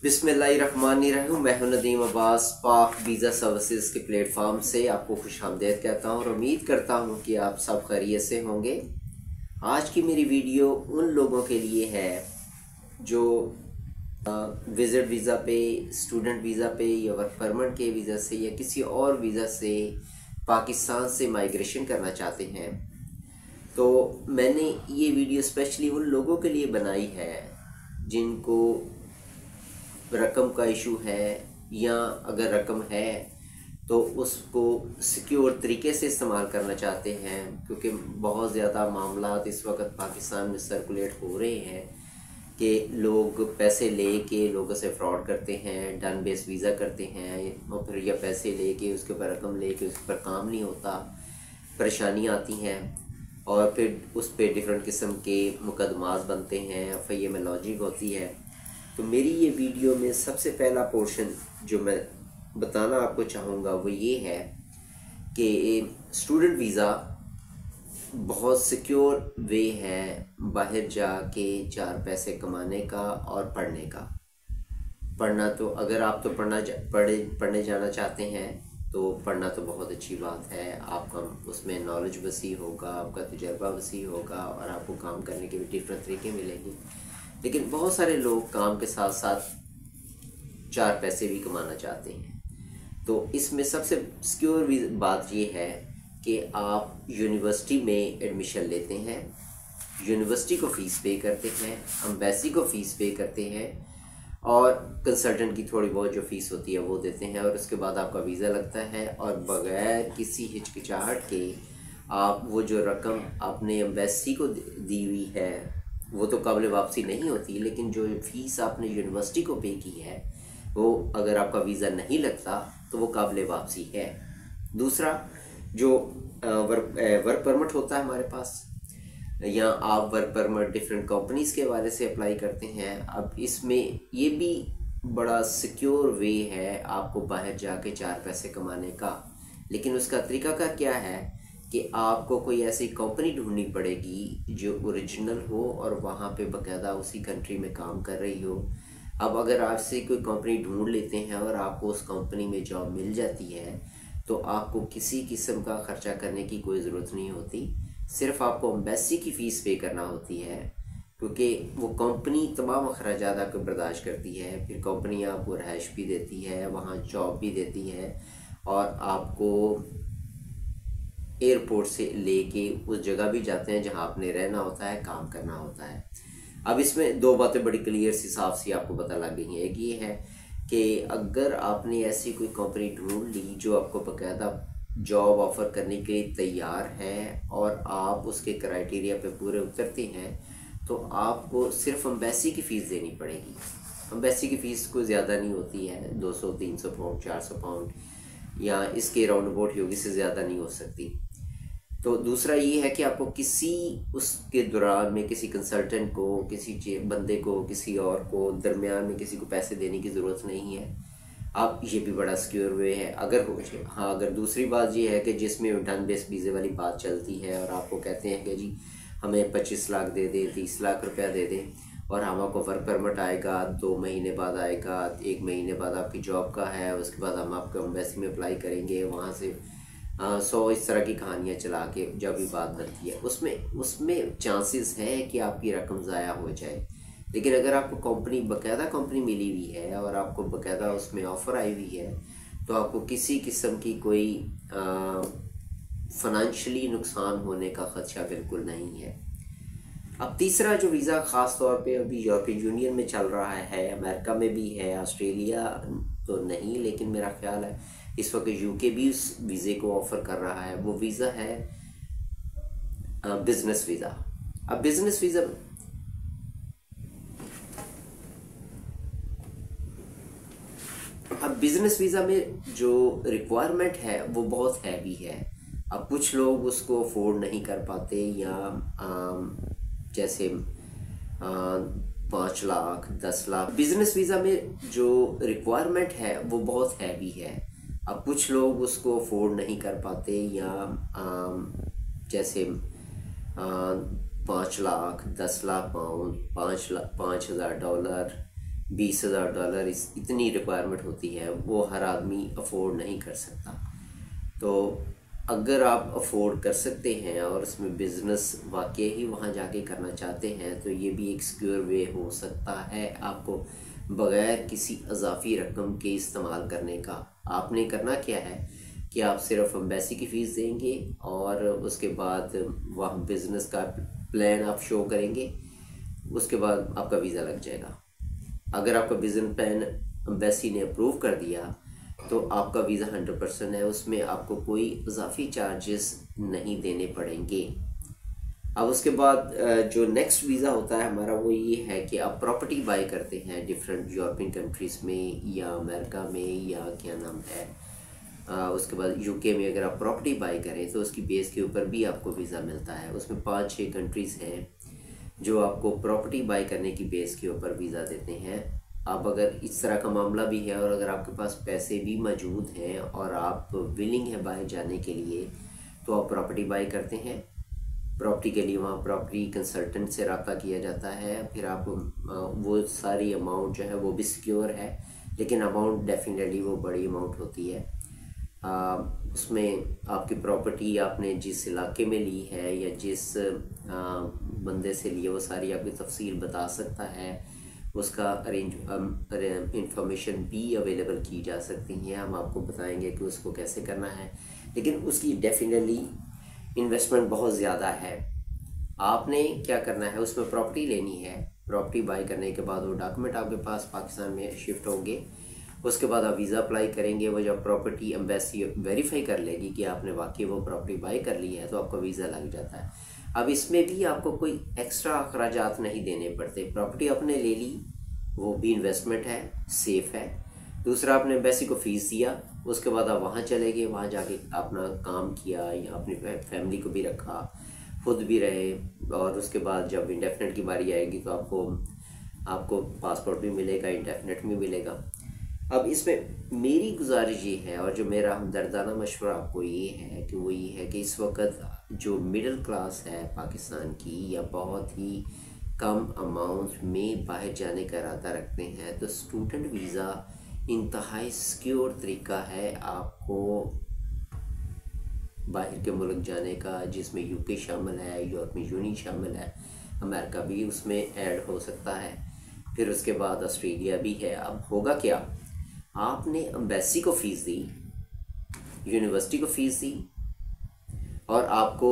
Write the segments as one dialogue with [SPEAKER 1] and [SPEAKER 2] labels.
[SPEAKER 1] बिस्मिल्लाहिर्रहमानिर्रहीम। मैं हूं नदीम अब्बास। पाक वीज़ा सर्विसेज के प्लेटफॉर्म से आपको खुशामदीद कहता हूं और उम्मीद करता हूं कि आप सब खैरियत से होंगे। आज की मेरी वीडियो उन लोगों के लिए है जो विज़िट वीज़ा पे, स्टूडेंट वीज़ा पे या वर्क परमिट के वीज़ा से या किसी और वीज़ा से पाकिस्तान से माइग्रेशन करना चाहते हैं। तो मैंने ये वीडियो स्पेशली उन लोगों के लिए बनाई है जिनको रकम का इशू है, या अगर रकम है तो उसको सिक्योर तरीके से इस्तेमाल करना चाहते हैं, क्योंकि बहुत ज़्यादा मामला इस वक्त पाकिस्तान में सर्कुलेट हो रहे हैं कि लोग पैसे ले के लोगों से फ्रॉड करते हैं, डन बेस वीज़ा करते हैं और फिर या पैसे ले के उसके ऊपर रकम ले के उसके ऊपर काम नहीं होता, परेशानियाँ आती हैं और फिर उस पर डिफरेंट किस्म के मुकदमात बनते हैं, एफआईए में लॉजिक होती है। तो मेरी ये वीडियो में सबसे पहला पोर्शन जो मैं बताना आपको चाहूँगा वो ये है कि स्टूडेंट वीज़ा बहुत सिक्योर वे है बाहर जाके चार पैसे कमाने का और पढ़ने का। पढ़ना तो अगर आप तो पढ़ने जाना चाहते हैं तो पढ़ना तो बहुत अच्छी बात है, आपका उसमें नॉलेज वसी होगा, आपका तजर्बा वसी होगा और आपको काम करने के भी डिफरेंट तरीके मिलेंगे। लेकिन बहुत सारे लोग काम के साथ साथ चार पैसे भी कमाना चाहते हैं। तो इसमें सबसे सिक्योर बात ये है कि आप यूनिवर्सिटी में एडमिशन लेते हैं, यूनिवर्सिटी को फ़ीस पे करते हैं, एम्बेसी को फ़ीस पे करते हैं और कंसल्टेंट की थोड़ी बहुत जो फ़ीस होती है वो देते हैं और उसके बाद आपका वीज़ा लगता है और बग़ैर किसी हिचकिचाहट के आप वो जो रकम आपने एम्बेसी को दी हुई है वो तो काबिल वापसी नहीं होती, लेकिन जो फ़ीस आपने यूनिवर्सिटी को पे की है वो अगर आपका वीज़ा नहीं लगता तो वो काबिल वापसी है। दूसरा जो वर्क परमिट होता है हमारे पास, या आप वर्क परमिट डिफरेंट कंपनीज़ के हवाले से अप्लाई करते हैं। अब इसमें ये भी बड़ा सिक्योर वे है आपको बाहर जाके चार पैसे कमाने का, लेकिन उसका तरीक़ाकार क्या है कि आपको कोई ऐसी कंपनी ढूंढनी पड़ेगी जो ओरिजिनल हो और वहाँ पे बाकायदा उसी कंट्री में काम कर रही हो। अब अगर आपसे कोई कंपनी ढूंढ लेते हैं और आपको उस कंपनी में जॉब मिल जाती है तो आपको किसी किस्म का ख़र्चा करने की कोई ज़रूरत नहीं होती, सिर्फ आपको एम्बेसी की फ़ीस पे करना होती है, क्योंकि वो कंपनी तमाम अखराजात आपको बर्दाश्त करती है। फिर कंपनी आपको रहाइश भी देती है, वहाँ जॉब भी देती है और आपको एयरपोर्ट से लेके उस जगह भी जाते हैं जहां आपने रहना होता है, काम करना होता है। अब इसमें दो बातें बड़ी क्लियर सी साफ सी आपको पता लग गई हैं। एक ये है कि अगर आपने ऐसी कोई कंपनी ढूंढ ली जो आपको बाकायदा जॉब ऑफ़र करने के लिए तैयार है और आप उसके क्राइटेरिया पे पूरे उतरते हैं तो आपको सिर्फ एम्बेसी की फ़ीस देनी पड़ेगी। एम्बेसी की फ़ीस कोई ज़्यादा नहीं होती है, 200-300 पाउंड, 400 पाउंड या इसके राउंड अबाउट ही होगी, इससे ज़्यादा नहीं हो सकती। तो दूसरा ये है कि आपको किसी उसके दौरान में किसी कंसल्टेंट को, किसी बंदे को, किसी और को दरमियान में किसी को पैसे देने की ज़रूरत नहीं है। आप ये भी बड़ा सिक्योर वे है अगर हो जाए। हाँ, अगर दूसरी बात ये है कि जिसमें डन बेस वीज़े वाली बात चलती है और आपको कहते हैं कि जी हमें 25 लाख दे दें, 30 लाख रुपया दे दें और हम आपको वर्क परमिट आएगा, 2 महीने बाद आएगा, 1 महीने बाद आपकी जॉब का है, उसके बाद हम आपको एम्बेसी में अप्लाई करेंगे, वहाँ से 100 इस तरह की कहानियाँ चला के जब भी बात बनती है उसमें चांसेस हैं कि आपकी रकम ज़ाया हो जाए। लेकिन अगर आपको बाकायदा कंपनी मिली हुई है और आपको बाकायदा उसमें ऑफ़र आई हुई है तो आपको किसी किस्म की कोई फाइनेंशियली नुकसान होने का ख़दशा बिल्कुल नहीं है। अब तीसरा जो वीज़ा ख़ास तौर पे अभी यूरोपियन यूनियन में चल रहा है, अमेरिका में भी है, ऑस्ट्रेलिया तो नहीं, लेकिन मेरा ख्याल है इस वक्त यूके भी उस वीज़े को ऑफ़र कर रहा है। वो वीज़ा है बिज़नेस वीज़ा। अब बिज़नेस वीज़ा में जो रिक्वायरमेंट है वो बहुत हैवी है। अब कुछ लोग उसको अफोर्ड नहीं कर पाते, या जैसे 5 लाख 10 लाख। बिज़नेस वीज़ा में जो रिक्वायरमेंट है वो बहुत हैवी है। अब कुछ लोग उसको अफोर्ड नहीं कर पाते, या जैसे 5 लाख 10 लाख पाउंड, $5,000 $20,000 इतनी रिक्वायरमेंट होती है, वो हर आदमी अफोर्ड नहीं कर सकता। तो अगर आप अफोर्ड कर सकते हैं और उसमें बिज़नेस वाकई ही वहाँ जाके करना चाहते हैं, तो ये भी एक सिक्योर वे हो सकता है आपको बग़ैर किसी इजाफी रकम के इस्तेमाल करने का। आपने करना क्या है कि आप सिर्फ एम्बेसी की फ़ीस देंगे और उसके बाद वहाँ बिज़नेस का प्लान आप शो करेंगे, उसके बाद आपका वीज़ा लग जाएगा। अगर आपका बिज़नेस प्लान एम्बेसी ने अप्रूव कर दिया तो आपका वीज़ा 100% है, उसमें आपको कोई इजाफी चार्जेस नहीं देने पड़ेंगे। अब उसके बाद जो नेक्स्ट वीज़ा होता है हमारा, वो ये है कि आप प्रॉपर्टी बाय करते हैं डिफरेंट यूरोपियन कंट्रीज़ में या अमेरिका में या क्या नाम है, उसके बाद यूके में अगर आप प्रॉपर्टी बाय करें तो उसकी बेस के ऊपर भी आपको वीज़ा मिलता है। उसमें 5-6 कंट्रीज़ हैं जो आपको प्रॉपर्टी बाय करने की बेस के ऊपर वीज़ा देते हैं। अब अगर इस तरह का मामला भी है और अगर आपके पास पैसे भी मौजूद हैं और आप विलिंग है बाहर जाने के लिए, तो आप प्रॉपर्टी बाय करते हैं। प्रॉपर्टी के लिए वहाँ प्रॉपर्टी कंसल्टेंट से रब्ता किया जाता है, फिर आप वो सारी अमाउंट जो है वो भी सिक्योर है, लेकिन अमाउंट डेफिनेटली वो बड़ी अमाउंट होती है। उसमें आपकी प्रॉपर्टी आपने जिस इलाके में ली है या जिस बंदे से लिए, वो सारी आपकी तफसील बता सकता है। उसका इंफॉर्मेशन भी अवेलेबल की जा सकती है, हम आपको बताएंगे कि उसको कैसे करना है, लेकिन उसकी डेफिनेटली इन्वेस्टमेंट बहुत ज़्यादा है। आपने क्या करना है, उसमें प्रॉपर्टी लेनी है। प्रॉपर्टी बाय करने के बाद वो डॉक्यूमेंट आपके पास पाकिस्तान में शिफ्ट होंगे। उसके बाद आप वीज़ा अप्लाई करेंगे। वो जब प्रॉपर्टी एम्बेसी वेरीफाई कर लेगी कि आपने वाकई वो प्रॉपर्टी बाय कर ली है, तो आपका वीज़ा लग जाता है। अब इसमें भी आपको कोई एक्स्ट्रा अखराजात नहीं देने पड़ते। प्रॉपर्टी आपने ले ली, वो भी इन्वेस्टमेंट है, सेफ़ है। दूसरा, आपने एम्बेसी को फ़ीस दिया, उसके बाद आप वहाँ चले गए, वहाँ जाके अपना काम किया या अपनी फैमिली को भी रखा, खुद भी रहे, और उसके बाद जब इंडेफिनेट की बारी आएगी तो आपको पासपोर्ट भी मिलेगा, इंडेफिनेट भी मिलेगा। अब इसमें मेरी गुजारिश ये है और जो मेरा हमदर्दाना मशवरा आपको ये है कि वो ये है कि इस वक्त जो मिडिल क्लास है पाकिस्तान की, या बहुत ही कम अमाउंट में बाहर जाने का इरादा रखते हैं, तो स्टूडेंट वीज़ा इंतहाई सिक्योर तरीका है आपको बाहर के मुल्क जाने का, जिसमें यूके शामिल है, यूरोपियन यूनियन शामिल है, अमेरिका भी उसमें ऐड हो सकता है, फिर उसके बाद ऑस्ट्रेलिया भी है। अब होगा क्या, आपने एम्बेसी को फ़ीस दी, यूनिवर्सिटी को फ़ीस दी, और आपको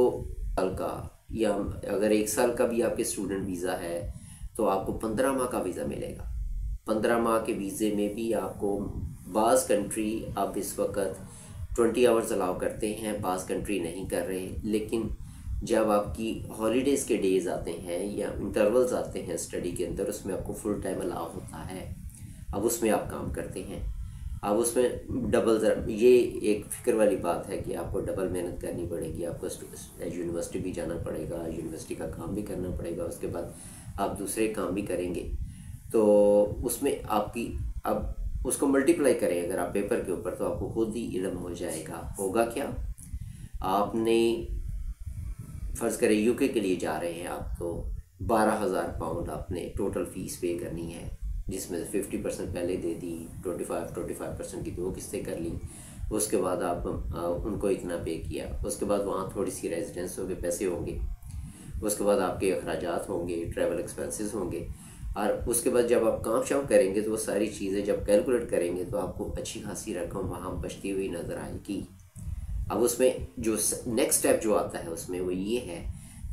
[SPEAKER 1] साल का या अगर 1 साल का भी आपके स्टूडेंट वीज़ा है तो आपको 15 माह का वीज़ा मिलेगा। 15 माह के वीज़े में भी आपको बाज़ कंट्री आप इस वक्त 20 आवर्स अलाउ करते हैं, बाज़ कंट्री नहीं कर रहे, लेकिन जब आपकी हॉलीडेज़ के डेज़ आते हैं या इंटरवल्स आते हैं स्टडी के अंदर, उसमें आपको फुल टाइम अलाउ होता है। अब उसमें आप काम करते हैं। अब उसमें डबल, ये एक फ़िक्र वाली बात है कि आपको डबल मेहनत करनी पड़ेगी। आपको यूनिवर्सिटी भी जाना पड़ेगा, यूनिवर्सिटी का काम भी करना पड़ेगा, उसके बाद आप दूसरे काम भी करेंगे, तो उसमें आपकी अब उसको मल्टीप्लाई करें अगर आप पेपर के ऊपर, तो आपको खुद ही इल्म हो जाएगा। होगा क्या, आपने फ़र्ज़ करें यूके के लिए जा रहे हैं आप, तो 12,000 पाउंड आपने टोटल फ़ीस पे करनी है, जिसमें से 50% पहले दे दी, 25% की 2 किस्तें कर ली, उसके बाद आप उनको इतना पे किया, उसके बाद वहाँ थोड़ी सी रेजिडेंसों के पैसे होंगे, उसके बाद आपके अखराजात होंगे, ट्रैवल एक्सपेंसेस होंगे, और उसके बाद जब आप काम शाम करेंगे तो वो सारी चीज़ें जब कैलकुलेट करेंगे तो आपको अच्छी खासी रकम वहाँ बचती हुई नज़र आएगी। अब उसमें जो नेक्स्ट स्टेप जो आता है उसमें वो ये है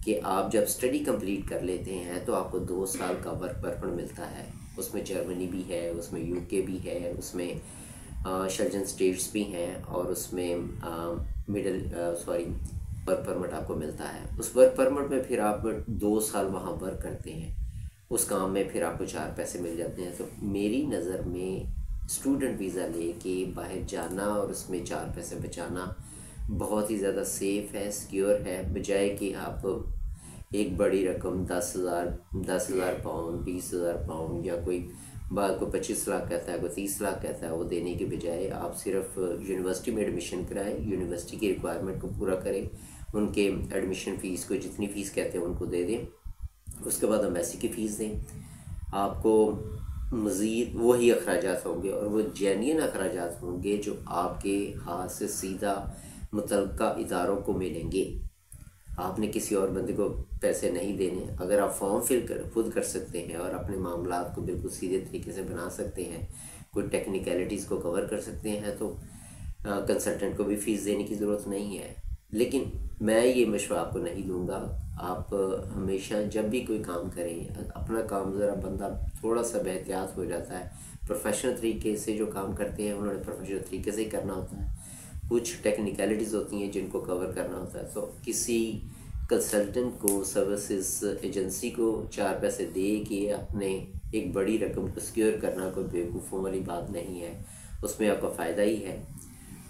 [SPEAKER 1] कि आप जब स्टडी कंप्लीट कर लेते हैं तो आपको 2 साल का वर्क परमिट मिलता है। उसमें जर्मनी भी है, उसमें यूके भी है, उसमें शेल्जन स्टेट्स भी हैं, और उसमें वर्क परमिट आपको मिलता है। उस वर्क परमिट में फिर आप 2 साल वहाँ वर्क करते हैं, उस काम में फिर आपको 4 पैसे मिल जाते हैं। तो मेरी नज़र में स्टूडेंट वीज़ा लेके बाहर जाना और उसमें 4 पैसे बचाना बहुत ही ज़्यादा सेफ़ है, सिक्योर है, बजाय कि आप एक बड़ी रकम 10,000 पाउंड, 20,000 पाउंड, या कोई 25 लाख कहता है, कोई 30 लाख कहता है, वो देने के बजाय आप सिर्फ यूनिवर्सिटी में एडमिशन कराएं, यूनिवर्सिटी की रिक्वायरमेंट को पूरा करें, उनके एडमिशन फ़ीस को जितनी फ़ीस कहते हैं उनको दे दें, उसके बाद एम्बेसी की फ़ीस दें। आपको मज़ीद वही अखराजात होंगे और वो जेन्युइन अखराजात होंगे जो आपके हाथ से सीधा मुतल्लका इदारों को मिलेंगे। आपने किसी और बंदे को पैसे नहीं देने। अगर आप फॉर्म फिल कर खुद कर सकते हैं और अपने मामलात को बिल्कुल सीधे तरीके से बना सकते हैं, कोई टेक्निकलिटीज़ को कवर कर सकते हैं, तो कंसल्टेंट को भी फ़ीस देने की ज़रूरत नहीं है। लेकिन मैं ये मशवरा आपको नहीं दूंगा। आप हमेशा जब भी कोई काम करें, अपना काम ज़रा बंदा थोड़ा सा बेहतियात हो जाता है। प्रोफेशनल तरीके से जो काम करते हैं उन्होंने प्रोफेशनल तरीके से ही करना होता है। कुछ टेक्निकलिटीज़ होती हैं जिनको कवर करना होता है। तो किसी कंसल्टेंट को, सर्विसेज एजेंसी को 4 पैसे दे के अपने एक बड़ी रकम को सिक्योर करना कोई बेवकूफ़ों वाली बात नहीं है, उसमें आपका फ़ायदा ही है।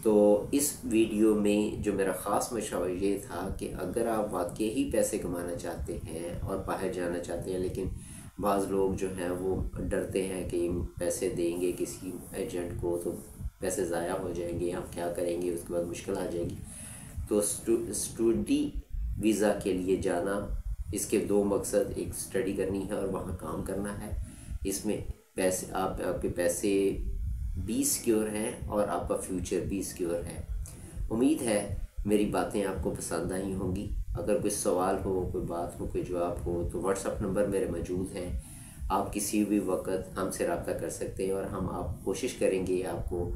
[SPEAKER 1] तो इस वीडियो में जो मेरा ख़ास मशवरा ये था कि अगर आप वाकई ही पैसे कमाना चाहते हैं और बाहर जाना चाहते हैं, लेकिन बाज़ लोग जो हैं वो डरते हैं कि पैसे देंगे किसी एजेंट को तो पैसे ज़ाया हो जाएंगे, हम क्या करेंगे, उसके बाद मुश्किल आ जाएगी। तो स्टडी वीज़ा के लिए जाना, इसके 2 मकसद, एक स्टडी करनी है और वहाँ काम करना है। इसमें पैसे आपके पैसे भी सिक्योर हैं और आपका फ्यूचर भी सिक्योर है। उम्मीद है मेरी बातें आपको पसंद आई होंगी। अगर कोई सवाल हो, कोई बात हो, कोई जवाब हो तो व्हाट्सएप नंबर मेरे मौजूद हैं। आप किसी भी वक्त हमसे रब्ता कर सकते हैं और हम आप कोशिश करेंगे आपको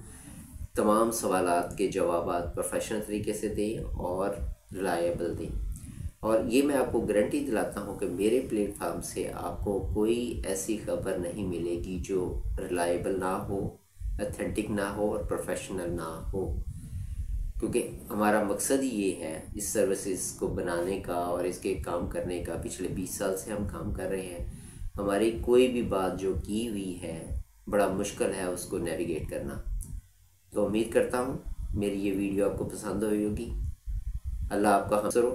[SPEAKER 1] तमाम सवालात के जवाब प्रोफेशनल तरीके से दें और रिलायबल दें। और ये मैं आपको गारंटी दिलाता हूँ कि मेरे प्लेटफार्म से आपको कोई ऐसी खबर नहीं मिलेगी जो रिलायबल ना हो, ऑथेंटिक ना हो और प्रोफेशनल ना हो। क्योंकि हमारा मकसद ही ये है इस सर्विसेज को बनाने का और इसके काम करने का। पिछले 20 साल से हम काम कर रहे हैं। हमारी कोई भी बात जो की हुई है बड़ा मुश्किल है उसको नेविगेट करना। तो उम्मीद करता हूँ मेरी ये वीडियो आपको पसंद हुई होगी। अल्लाह आपका हमसर हो।